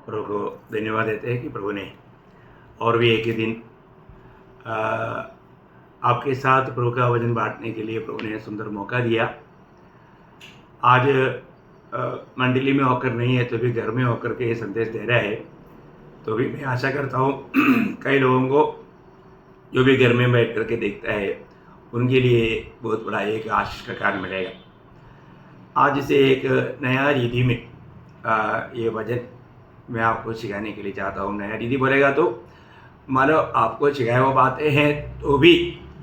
प्रभु को धन्यवाद देते हैं कि प्रभु ने और भी एक ही दिन आ, आपके साथ प्रभु का वचन बांटने के लिए प्रभु ने सुंदर मौका दिया। आज मंडली में होकर नहीं है तो भी घर में होकर के ये संदेश दे रहा है, तो भी मैं आशा करता हूँ कई लोगों को जो भी घर में बैठ करके देखता है उनके लिए बहुत बड़ा एक आशीष का कारण मिलेगा। आज से एक नया रीति में ये वचन मैं आपको सिखाने के लिए चाहता हूँ। नया रीति बोलेगा तो मानो आपको सिखाया हुआ बातें हैं तो भी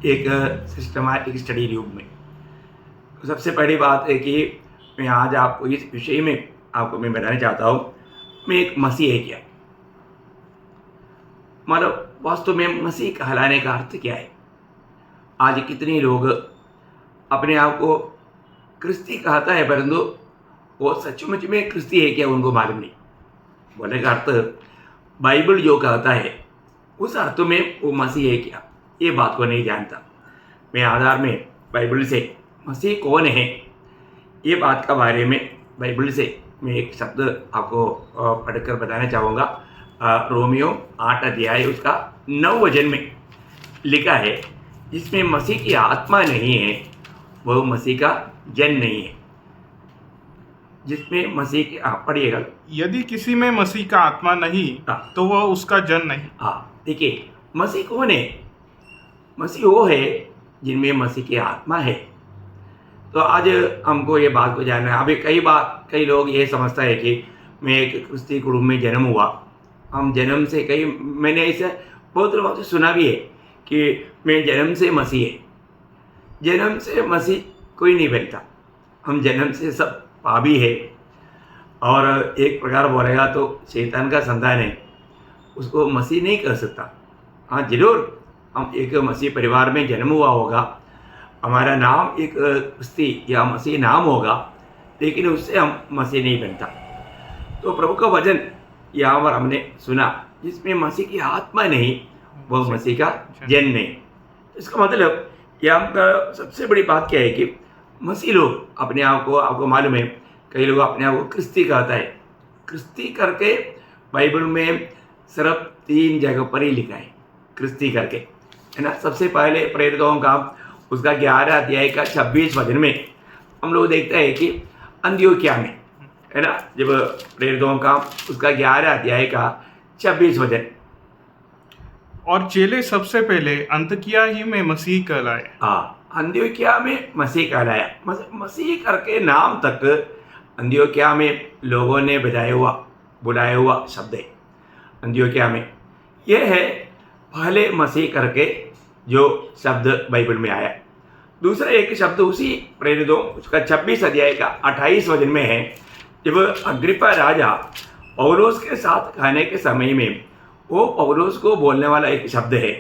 एक सिस्टमैटिक स्टडी रूप में। सबसे पहली बात है कि मैं आज आपको इस विषय में आपको मैं बताना चाहता हूँ मैं एक मसीह है क्या। मानो वास्तव में मसीह कहलाने का अर्थ क्या है। आज कितने लोग अपने आप को क्रिस्ती कहता है परंतु वो सचमुच में क्रिस्ती है क्या उनको मालूम नहीं। बोलने का अर्थ बाइबल जो कहता है उस अर्थ में वो मसीह है क्या ये बात को नहीं जानता। मैं आधार में बाइबल से मसीह कौन है ये बात का बारे में बाइबल से मैं एक शब्द आपको पढ़कर बताना चाहूँगा। रोमियो 8 अध्याय उसका 9 वचन में लिखा है, जिसमें मसीह की आत्मा नहीं है वह मसीह का जन नहीं है। जिसमें मसीह की पढ़िएगा, यदि किसी में मसीह का आत्मा नहीं तो वह उसका जन नहीं। देखिए मसीह कौन है। मसीह वो है जिनमें मसीह की आत्मा है। तो आज हमको ये बात को जानना है। अभी कई लोग ये समझता है कि मैं एक क्रिस्ती कुटुंब में जन्म हुआ। हम जन्म से मैंने इसे बहुत लोगों से सुना भी है कि मैं जन्म से मसीह है। जन्म से मसीह कोई नहीं बनता। हम जन्म से सब पापी है और एक प्रकार बोलेगा तो शैतान का संतान है, उसको मसीह नहीं कर सकता। हाँ जरूर हम एक मसीह परिवार में जन्म हुआ होगा, हमारा नाम एक क्रिस्ती या मसीह नाम होगा, लेकिन उससे हम मसीह नहीं बनता। तो प्रभु का वचन यहाँ पर हमने सुना, जिसमें मसीह की आत्मा नहीं वह मसीह का जन नहीं। इसका मतलब यहाँ का सबसे बड़ी बात क्या है कि मसीह लोग अपने आप को, आपको मालूम है कई लोग अपने आप को क्रिस्ती कहता है। क्रिस्ती करके बाइबल में सिर्फ 3 जगह पर ही लिखा है क्रिस्ती करके, है ना। सबसे पहले प्रेरितों का उसका 11 अध्याय का 26 वचन में हम लोग देखते हैं कि अंत्योक्या में, है ना, जब प्रेरितों का उसका 11 अध्याय का 26 वचन, और चेले सबसे पहले अंतकिया ही में मसीह कहलाए। अंत्योक्या में मसीह कहलाया। मसीह करके नाम तक अंत्योक्या में लोगों ने बुलाया हुआ शब्द है। अंत्योक्या में यह है पहले मसीह करके जो शब्द बाइबल में आया। दूसरा एक शब्द उसी प्रेरितों उसका 26 अध्याय का 28 वचन में है, जब अग्रिप्पा राजा पौलुस के साथ खाने के समय में वो पौलुस को बोलने वाला एक शब्द है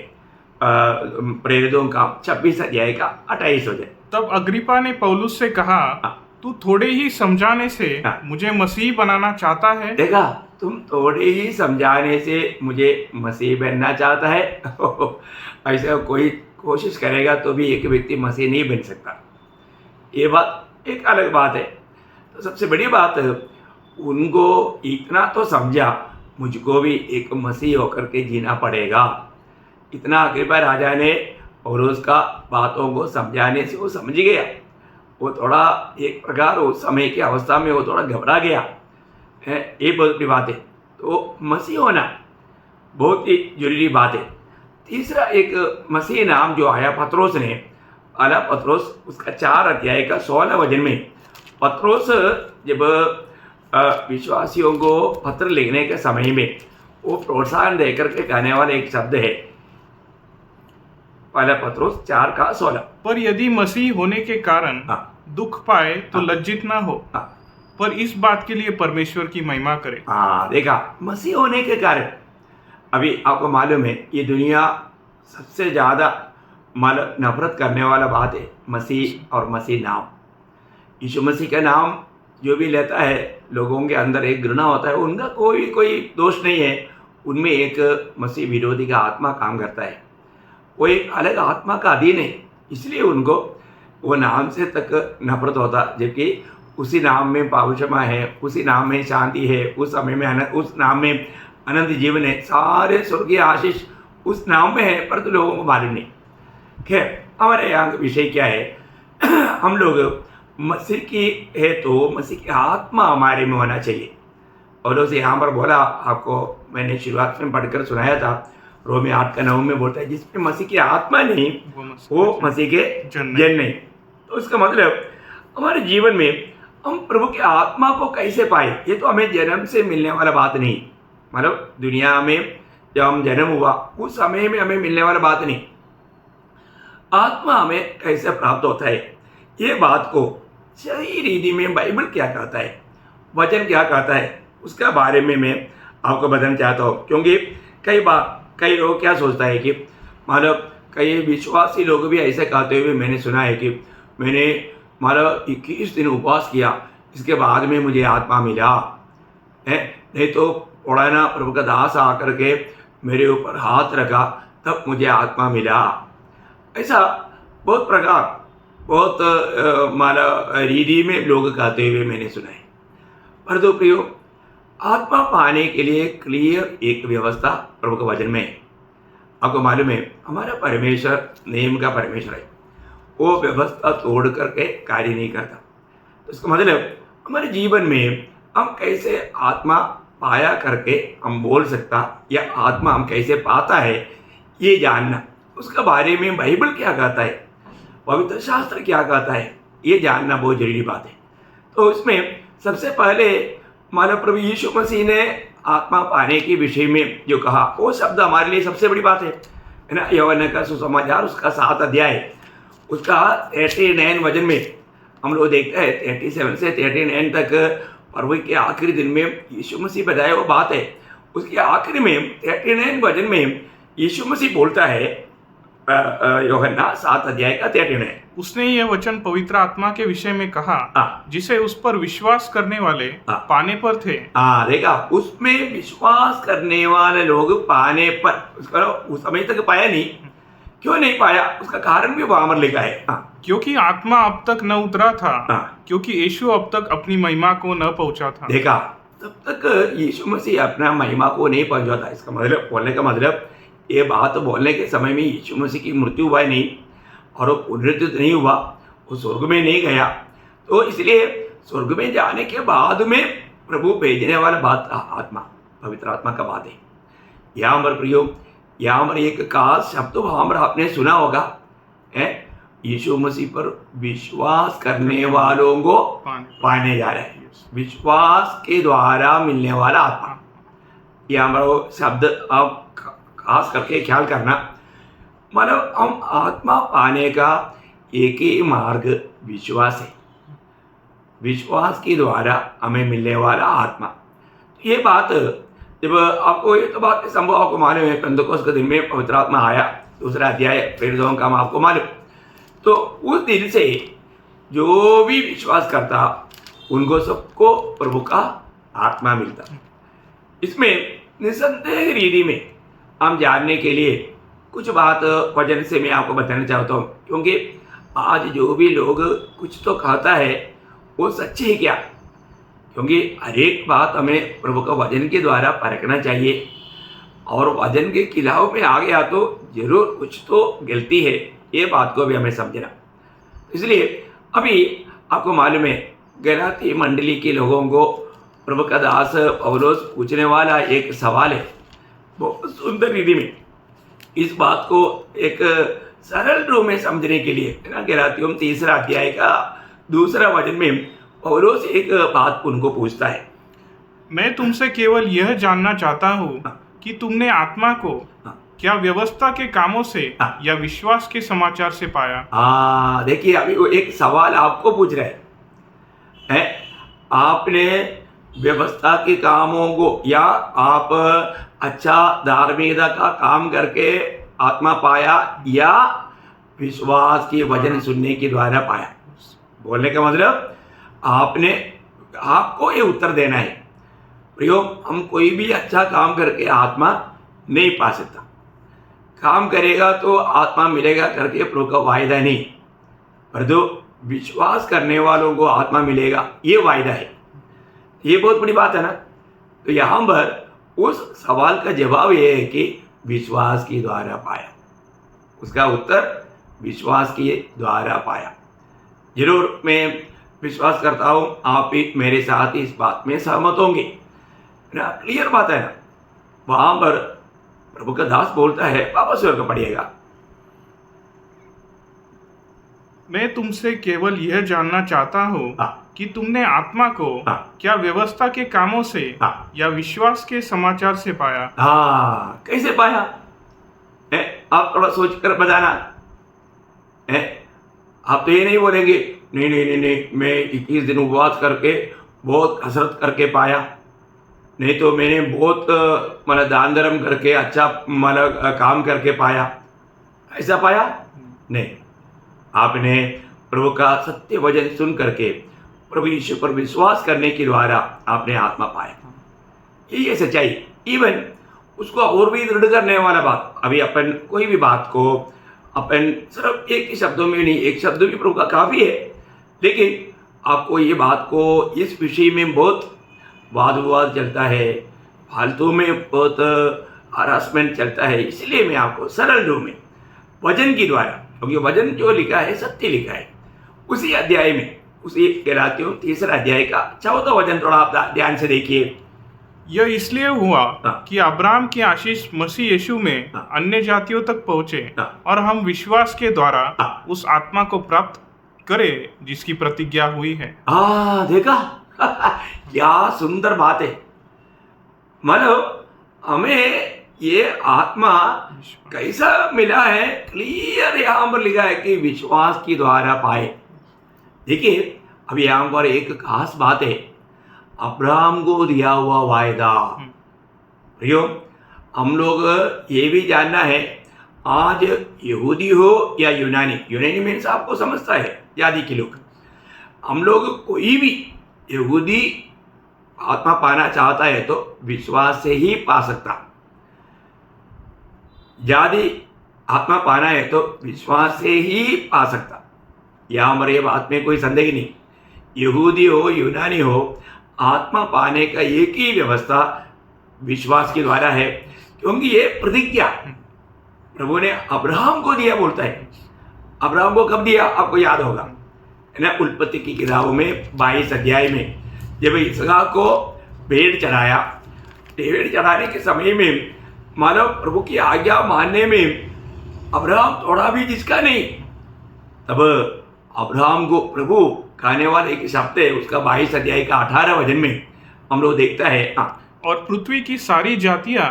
प्रेरितों का 26 अध्याय का 28 वचन। तब अग्रिप्पा ने पौलुस से कहा, तू थोड़े ही समझाने से मुझे मसीह बनाना चाहता है। देखा, तुम थोड़े ही समझाने से मुझे मसीह बनना चाहता है। ऐसा कोई कोशिश करेगा तो भी एक व्यक्ति मसीह नहीं बन सकता। ये बात एक अलग बात है। तो सबसे बड़ी बात उनको इतना तो समझा, मुझको भी एक मसीह होकर के जीना पड़ेगा। इतना अग्रिप्पा राजा ने और उसका बातों को समझाने से वो समझ गया। वो थोड़ा एक प्रकार उस समय की अवस्था में वो थोड़ा घबरा गया है। ये बहुत बड़ी बात है। तो मसीह होना बहुत ही जरूरी बात है। तीसरा एक मसीह नाम जो आया पत्रोस ने, आला पत्रोस उसका 4 अध्याय का 16 वचन में पत्रोस जब विश्वासियों को पत्र लिखने के समय में वो प्रोत्साहन देकर के कहने वाला एक शब्द है, पहला पत्रोस 4 का 16। पर यदि मसीह होने के कारण दुख पाए तो लज्जित ना हो, पर इस बात के लिए परमेश्वर की महिमा करे। देखा, मसीह होने के कारण अभी आपको मालूम है ये दुनिया सबसे ज़्यादा नफरत करने वाला बात है मसीह और मसीह नाम। यीशु मसीह का नाम जो भी लेता है लोगों के अंदर एक घृणा होता है। उनका कोई दोष नहीं है, उनमें एक मसीह विरोधी का आत्मा काम करता है। वो एक अलग आत्मा का अधीन है, इसलिए उनको वो नाम से तक नफरत होता, जबकि उसी नाम में पावुषमा है, उसी नाम में शांति है, उस समय में उस नाम में अनंत जीवन है, सारे स्वर्गीय आशीष उस नाम में है, परंतु लोगों को मालूम नहीं। खैर, हमारे यहाँ का विषय क्या है हम लोग मसीह की है तो मसीह की आत्मा हमारे में होना चाहिए। और उसे यहाँ पर बोला, आपको मैंने शुरुआत में पढ़कर सुनाया था, रोमी 8:9 में बोलता है जिसमें मसीह की आत्मा नहीं वो मसीह के जन नहीं। तो इसका मतलब हमारे जीवन में हम प्रभु की आत्मा को कैसे पाए, ये तो हमें जन्म से मिलने वाला बात नहीं। मतलब दुनिया में जब हम जन्म हुआ उस समय में हमें मिलने वाला बात नहीं। आत्मा हमें कैसे प्राप्त होता है, ये बात को सही रीति में बाइबल क्या कहता है, वचन क्या कहता है, उसका बारे में मैं आपको बताना चाहता हूँ। क्योंकि कई लोग क्या सोचता है कि मतलब कई विश्वासी लोग भी ऐसे कहते हुए मैंने सुना है कि मैंने मतलब 21 दिन उपवास किया, इसके बाद में मुझे आत्मा मिला है, नहीं तो पढ़ाना प्रभु का दास आकर के मेरे ऊपर हाथ रखा तब मुझे आत्मा मिला। ऐसा बहुत प्रकार बहुत मतलब रीति में लोग कहते हुए मैंने सुना है। पर तो प्रियो, आत्मा पाने के लिए क्लियर एक व्यवस्था प्रभु के वचन में है। आपको मालूम है हमारा परमेश्वर नियम का परमेश्वर है, वो व्यवस्था तोड़ करके कार्य नहीं करता। तो इसका मतलब हमारे जीवन में हम कैसे आत्मा पाया करके हम बोल सकता, या आत्मा हम कैसे पाता है ये जानना, उसका बारे में बाइबल क्या कहता है, पवित्र शास्त्र क्या कहता है, ये जानना बहुत जरूरी बात है। तो इसमें सबसे पहले मानव प्रभु यीशु मसीह ने आत्मा पाने के विषय में जो कहा वो शब्द हमारे लिए सबसे बड़ी बात है ना। यूहन्ना का सुसमाचार उसका 7 अध्याय उसका 39 वचन में हम लोग देखते हैं 37 से 39 तक प्रभु के आखिरी दिन में यीशु मसीह बताया वो बात है। उसके आखिरी में 39 वचन में यीशु मसीह बोलता है, यूहन्ना 7 अध्याय का 39, उसने ये वचन पवित्र आत्मा के विषय में कहा जिसे उस पर विश्वास करने वाले पाने पर थे। देखा, उसमें विश्वास करने वाले लोग पाने पर, उसका उस समय तक पाया नहीं। क्यों नहीं पाया, उसका कारण भी वहां पर लिखा है। क्योंकि आत्मा अब तक न उतरा था, क्योंकि यीशु अब तक अपनी महिमा को न पहुंचा था। देखा, तब तक यीशु मसीह अपना महिमा को नहीं पहुंचा था। इसका मतलब बोलने का मतलब ये बात बोलने के समय में यीशु मसीह की मृत्यु हुआ नहीं और वो पुनरुत्थित नहीं हुआ, वो स्वर्ग में नहीं गया। तो इसलिए स्वर्ग में जाने के बाद में प्रभु भेजने वाला बात आत्मा, पवित्र आत्मा का बात है। यहाँ पर प्रयोग, यहाँ पर एक खास शब्द वहाँ पर आपने सुना होगा, है यीशु मसीह पर विश्वास करने वालों को पाने जा रहे हैं। विश्वास के द्वारा मिलने वाला आत्मा, यहाँ पर वो शब्द आप खास करके ख्याल करना। मतलब हम आत्मा पाने का एक ही मार्ग विश्वास है, विश्वास के द्वारा हमें मिलने वाला आत्मा। ये बात जब आपको ये तो बात संभव आपको मालूम है, पेंतकोस्त के दिन में पवित्र आत्मा आया, 2 अध्याय प्रेरितों का आपको मालूम। तो उस दिन से जो भी विश्वास करता उनको सबको प्रभु का आत्मा मिलता। इसमें निसंदेह रीति में हम जानने के लिए कुछ बात वचन से मैं आपको बताना चाहता हूँ। क्योंकि आज जो भी लोग कुछ तो कहता है वो सच्ची है क्या, क्योंकि हर एक बात हमें प्रभु का वचन के द्वारा परखना चाहिए। और वचन के खिलाफ में आ गया तो जरूर कुछ तो गलती है, ये बात को भी हमें समझना। इसलिए अभी आपको मालूम है गलाती मंडली के लोगों को प्रभु का दास पौलुस पूछने वाला एक सवाल है, बहुत सुंदर रीति में इस बात को एक सरल रूप में समझने के लिए ना, गलातियों 3 अध्याय का 2 वचन में पौलुस एक बात उनको पूछता है, मैं तुमसे केवल यह जानना चाहता हूँ कि तुमने आत्मा को क्या व्यवस्था के कामों से या विश्वास के समाचार से पाया। देखिए अभी वो एक सवाल आपको पूछ रहे हैं, आपने व्यवस्था के कामों को या आप अच्छा धार्मिकता का काम करके आत्मा पाया या विश्वास के वचन सुनने के द्वारा पाया। बोलने का मतलब आपको ये उत्तर देना है। प्रयोग, हम कोई भी अच्छा काम करके आत्मा नहीं पा सकता। काम करेगा तो आत्मा मिलेगा करके प्रभु का वायदा नहीं, पर तो विश्वास करने वालों को आत्मा मिलेगा, ये वायदा है। ये बहुत बड़ी बात है ना। तो यहाँ पर उस सवाल का जवाब ये है कि विश्वास के द्वारा पाया। उसका उत्तर विश्वास के द्वारा पाया। जरूर मैं विश्वास करता हूँ आप भी मेरे साथ इस बात में सहमत होंगे ना। क्लियर बात है ना। वहां पर प्रभु का दास बोलता है, वापस वर्ग पढ़िएगा। मैं तुमसे केवल यह जानना चाहता हूँ हाँ। कि तुमने आत्मा को हाँ। क्या व्यवस्था के कामों से हाँ। या विश्वास के समाचार से पाया? हाँ, कैसे पाया है? आप थोड़ा सोच कर बताना है। आप तो ये नहीं बोलेंगे नहीं नहीं नहीं नहीं, मैं 21 दिन उपवास करके बहुत कसरत करके पाया, नहीं तो मैंने बहुत मतलब दान धर्म करके अच्छा मतलब काम करके पाया, ऐसा पाया नहीं। आपने प्रभु का सत्य वचन सुन करके प्रभु यीशु पर विश्वास करने के द्वारा आपने आत्मा पाया। यही है सच्चाई। इवन उसको और भी दृढ़ करने वाला बात, अभी अपन कोई भी बात को अपन सिर्फ एक ही शब्दों में नहीं, एक शब्द भी प्रभु का काफ़ी है, लेकिन आपको ये बात को इस विषय में बहुत वाद विवाद चलता है, फालतू में बहुत हरासमेंट चलता है, इसलिए मैं आपको सरल रूप में वचन के द्वारा, क्योंकि वचन जो लिखा है सत्य लिखा है, उसी अध्याय में, उसी गलातियों 3 अध्याय का 14 वचन थोड़ा आप ध्यान से देखिए। यह इसलिए हुआ हाँ। कि अब्राहम की आशीष मसीह यीशु में हाँ। अन्य जातियों तक पहुंचे हाँ। और हम विश्वास के द्वारा हाँ। उस आत्मा को प्राप्त करें जिसकी प्रतिज्ञा हुई है। देखा क्या सुंदर बात है। मतलब हमें ये आत्मा कैसा मिला है, क्लियर यहाँ पर लिखा है कि विश्वास के द्वारा पाए। देखिए अब यहाँ पर एक खास बात है, अब्राहम को दिया हुआ वायदा। प्रियो, हम लोग ये भी जानना है, आज यहूदी हो या यूनानी, यूनानी मीन्स आपको समझता है जाति के लोग, हम लोग कोई भी यहूदी आत्मा पाना चाहता है तो विश्वास से ही पा सकता। जाति आत्मा पाना है तो विश्वास से ही पा सकता। यहाँ हमारे बात में कोई संदेह नहीं। यहूदी हो यूनानी हो, आत्मा पाने का एक ही व्यवस्था विश्वास के द्वारा है, क्योंकि ये प्रतिज्ञा प्रभु ने अब्राहम को दिया। बोलता है अब्राहम को कब दिया, आपको याद होगा है ना, उत्पत्ति की किताबों में 22 अध्याय में, जब इसहाक को भेड़ चढ़ाया, भेड़ चढ़ाने के समय में मानव प्रभु की आज्ञा मानने में अब्राहम थोड़ा भी जिसका नहीं, तब अब्राहम को प्रभु खाने वाले एक शब्द है उसका 22 अध्याय का 18 वचन में हम लोग देखता है। और पृथ्वी की सारी जातियां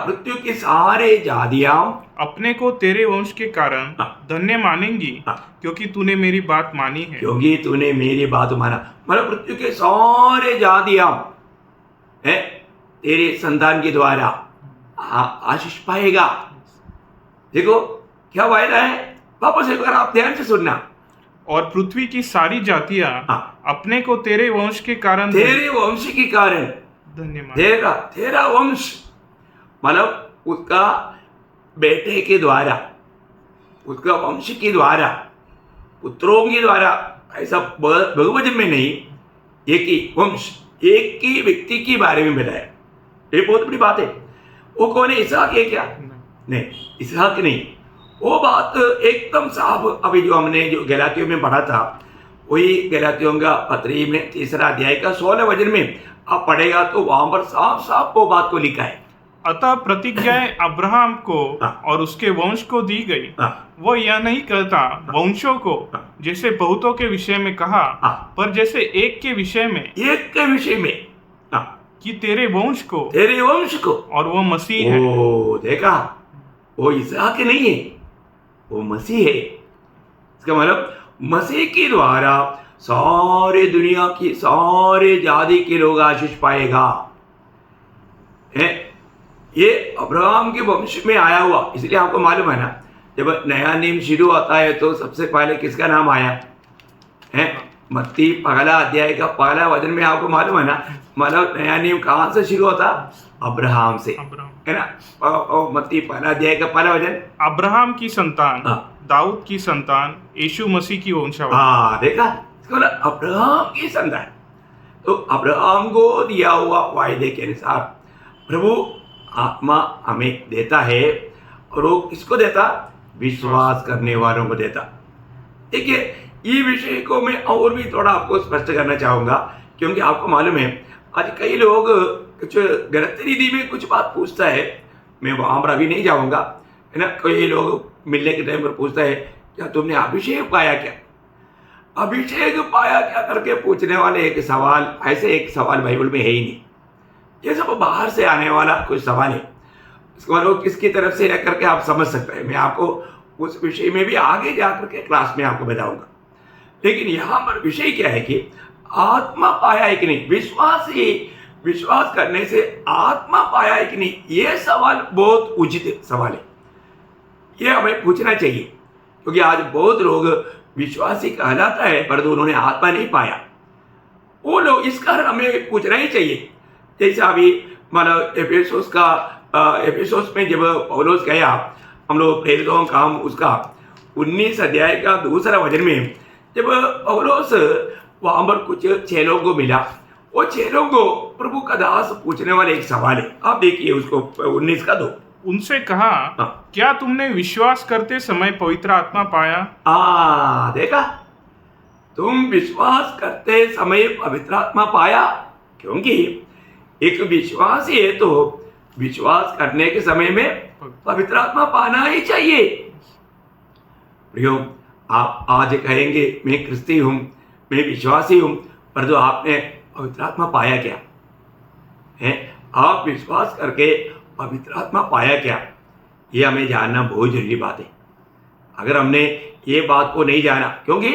पृथ्वी की सारे जातियां अपने को तेरे वंश के कारण धन्य मानेंगी, क्योंकि तूने मेरी बात मानी है। क्योंकि तूने मेरी बात माना। मतलब पृथ्वी के सारे जातियां है तेरे संतान के द्वारा आशीष पाएगा। देखो क्या वायदा है, वापस एक बार आप ध्यान से सुनना। और पृथ्वी की सारी जातियां अपने को तेरे वंश के कारण, तेरे वंश के कारण धन्यवाद। तेरा वंश मतलब उसका बेटे के द्वारा, उसका वंश के द्वारा, पुत्रों के द्वारा, ऐसा बहुवचन में नहीं, एक ही वंश, एक ही व्यक्ति के बारे में बताया। ये बहुत बड़ी बात है। वो कौन है, इसहाक है क्या? नहीं, इसहाक नहीं। वो बात एकदम साफ, अभी जो हमने जो गलातियों में पढ़ा था, वही गलातियों का पत्री में 3 अध्याय का 16 वचन में आप पढ़ेगा तो वहां पर साफ साफ वो बात को लिखा है। अतः प्रतिज्ञाएं अब्राहम को और उसके वंश को दी गई। वो यह नहीं कहता वंशों को जैसे बहुतों के विषय में कहा, पर जैसे एक के विषय में, कि तेरे वंश को, और वो मसीह है। देखा, वो इसहाक नहीं है, वो मसीह है। इसका मतलब मसीह के द्वारा सारे दुनिया की सारे जाति के लोग आशीष पाएगा। है ये अब्राहम के वंश में आया हुआ, इसलिए आपको मालूम है ना, जब नया नियम शुरू होता है तो सबसे पहले किसका नाम आया है? मत्ती 1 अध्याय का 1 वचन में आपको मालूम है ना, मतलब नया नियम कहाँ से शुरू होता? अब्राहम से, है ना। मत्ती 1 अध्याय का 1 वचन, अब्राहम की संतान दाऊद की संतान यीशु मसीह की वंशावली। हाँ, देखा, इसको बोला अब्राहम की संतान। तो अब्राहम को दिया हुआ वायदे के अनुसार प्रभु आत्मा हमें देता है, और वो किसको देता? विश्वास करने वालों को देता। देखिए, ये विषय को मैं और भी थोड़ा आपको स्पष्ट करना चाहूँगा, क्योंकि आपको मालूम है आज कई लोग कुछ गलत रीति में कुछ बात पूछता है, मैं वहाँ पर अभी नहीं जाऊँगा, है ना। कई लोग मिलने के टाइम पर पूछता है, क्या तुमने अभिषेक पाया क्या? अभिषेक पाया क्या करके पूछने वाले एक सवाल, ऐसे एक सवाल बाइबल में है ही नहीं। ये सब बाहर से आने वाला कुछ सवाल है। इसको मतलब किसकी तरफ से रह करके आप समझ सकते हैं। मैं आपको उस विषय में भी आगे जाकर के क्लास में आपको बताऊंगा। लेकिन यहाँ पर विषय क्या है कि आत्मा पाया है कि नहीं, विश्वास करने से आत्मा पाया है कि नहीं, ये सवाल बहुत उचित सवाल है। ये हमें पूछना चाहिए, क्योंकि आज बहुत लोग विश्वासी कहलाता है पर उन्होंने आत्मा नहीं पाया। वो लोग, इस कारण हमें पूछना ही चाहिए। जैसा अभी मतलब एफेसोस में जब पौलुस गया, हम लोग प्रेरितों का काम उसका 19 अध्याय का दूसरा वचन में जब पौलुस वहाँ पर कुछ चेलों को मिला, वो चेलों को प्रभु का दास पूछने वाले एक सवाल है। आप देखिए उसको 19 का 2। उनसे कहा, क्या तुमने विश्वास करते समय पवित्र आत्मा पाया? देखा, तुम विश्वास करते समय पवित्र आत्मा पाया। क्योंकि एक विश्वासी है तो विश्वास करने के समय में पवित्र आत्मा पाना ही चाहिए। प्रियो, आप आज कहेंगे मैं क्रिस्ती हूँ, मैं विश्वासी हूँ, पर जो आपने पवित्र आत्मा पाया क्या है? आप विश्वास करके पवित्र आत्मा पाया क्या? ये हमें जानना बहुत जरूरी बात है। अगर हमने ये बात को नहीं जाना, क्योंकि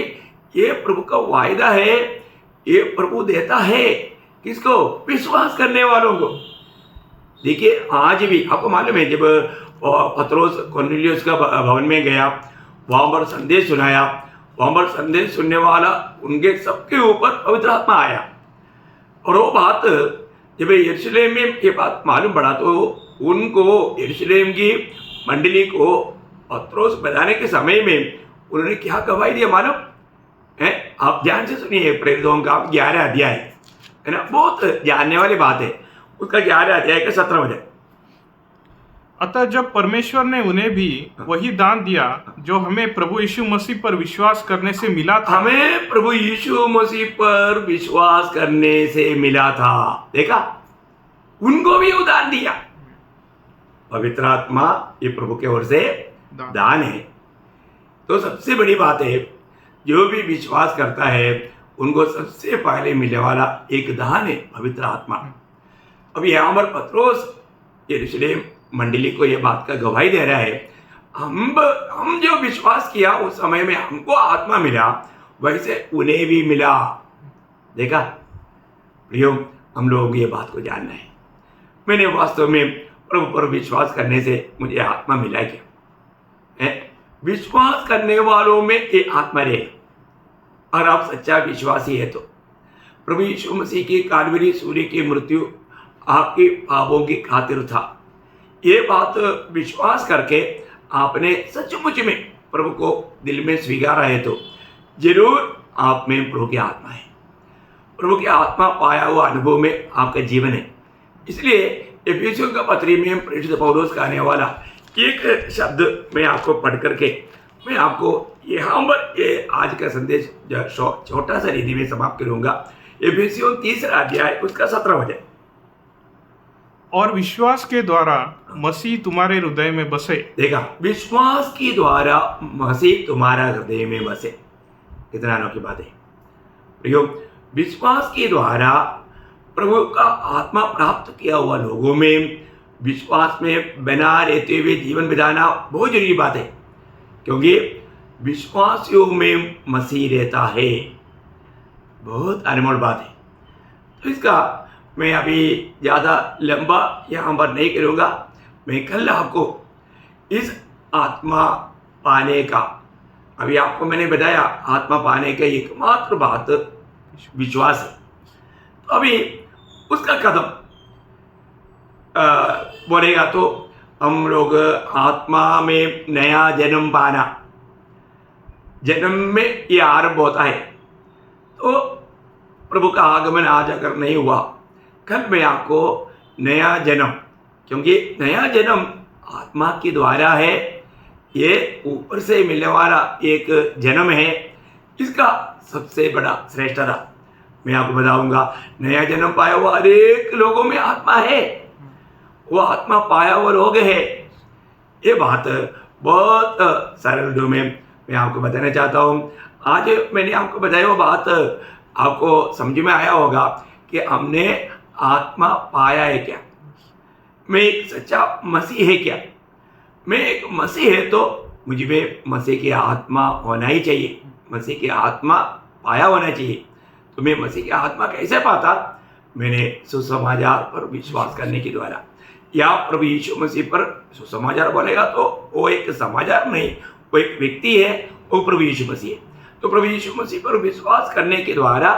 ये प्रभु का वायदा है, ये प्रभु देता है किसको? विश्वास करने वालों को। देखिए, आज भी आपको मालूम है, जब पतरोस कुरनेलियुस का भवन में गया, वहाँ पर संदेश सुनाया, वहाँ पर संदेश सुनने वाला उनके सबके ऊपर पवित्र आत्मा आया। और वो बात जब यरूशलेम में ये बात मालूम पड़ा तो उनको, यरूशलेम की मंडली को पतरोस बताने के समय में उन्होंने क्या गवाही दिया मालूम है? आप ध्यान से सुनिए, प्रेरितों का 11 अध्याय है ना, बहुत जानने वाली बात है। उसका 11 अध्याय का 17 वचन। अतः जब परमेश्वर ने उन्हें भी वही दान दिया जो हमें प्रभु यीशु मसीह पर विश्वास करने से मिला था। हमें प्रभु यीशु मसीह पर विश्वास करने से मिला था। देखा, उनको भी उदान दिया। पवित्र आत्मा ये प्रभु के ओर से दान है। तो सबसे बड़ी बात है, जो भी विश्वास करता है उनको सबसे पहले मिलने वाला एक दान है पवित्र आत्मा। अब यहाँ पर पतरोस यरूशलेम मंडली को यह बात का गवाही दे रहा है, हम जो विश्वास किया उस समय में हमको आत्मा मिला, वैसे उन्हें भी मिला। देखा प्रियो, हम लोग ये बात को जानना है, मैंने वास्तव में प्रभु पर विश्वास करने से मुझे आत्मा मिला क्या है? विश्वास करने वालों में ये आत्मा रहेगा। और आप सच्चा विश्वासी है तो प्रभु यीशु मसीह की कालवरी सूर्य की मृत्यु आपके पापों की खातिर था, ये बात विश्वास करके आपने सचमुच में प्रभु को दिल में स्वीकारा है तो जरूर आप में प्रभु की आत्मा है। प्रभु की आत्मा पाया हुआ अनुभव में आपका जीवन है। इसलिए एफिसियों का पत्री में प्रेरित पौलुस कहने वाला एक शब्द मैं आपको पढ़ करके मैं आपको यहाँ पर ये आज का संदेश छोटा सा रीति में समाप्त करूंगा। एफिसियों 3 अध्याय उसका 17 वचन। और विश्वास के द्वारा मसीह तुम्हारे हृदय में बसे। देखा, विश्वास के द्वारा मसीह तुम्हारा हृदय में बसे। कितना अनोखी बात है प्रियो। विश्वास के द्वारा प्रभु का आत्मा प्राप्त किया हुआ लोगों में विश्वास में बना रहते हुए जीवन बिताना बहुत जरूरी बात है, क्योंकि विश्वासियों में मसीह रहता है। बहुत अनमोल बात है। तो इसका मैं अभी ज़्यादा लंबा यहाँ पर नहीं करूँगा। मैं कल आपको इस आत्मा पाने का, अभी आपको मैंने बताया आत्मा पाने का एकमात्र बात विश्वास है। तो अभी उसका कदम बोलेगा तो हम लोग आत्मा में नया जन्म पाना, जन्म में ये आरंभ होता है। तो प्रभु का आगमन आज अगर नहीं हुआ, कल मैं आपको नया जन्म, क्योंकि नया जन्म आत्मा के द्वारा है, ये ऊपर से मिलने वाला एक जन्म है, इसका सबसे बड़ा श्रेष्ठता मैं आपको बताऊंगा। नया जन्म पाया हुआ अनेक लोगों में आत्मा है, वो आत्मा पाया हुआ लोग है। ये बात बहुत सरल रूप में मैं आपको बताना चाहता हूँ। आज मैंने आपको बताया वो बात आपको समझ में आया होगा कि हमने आत्मा पाया है क्या, मैं एक सच्चा मसीह है क्या। मैं एक मसीह है तो मुझ में मसीह की आत्मा होना ही चाहिए, मसीह की आत्मा पाया होना चाहिए। तो मैं मसीह की आत्मा कैसे पाता? मैंने सुसमाचार पर विश्वास करने के द्वारा, या प्रभु यीशु मसीह पर सुसमाचार बोलेगा तो वो एक समाचार नहीं, वो एक व्यक्ति है, वो प्रभु यीशु मसीह है। तो प्रभु यीशु मसीह पर विश्वास करने के द्वारा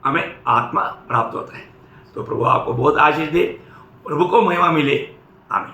हमें आत्मा प्राप्त होता है। तो प्रभु आपको बहुत आशीष दे, प्रभु को महिमा मिले। आमीन।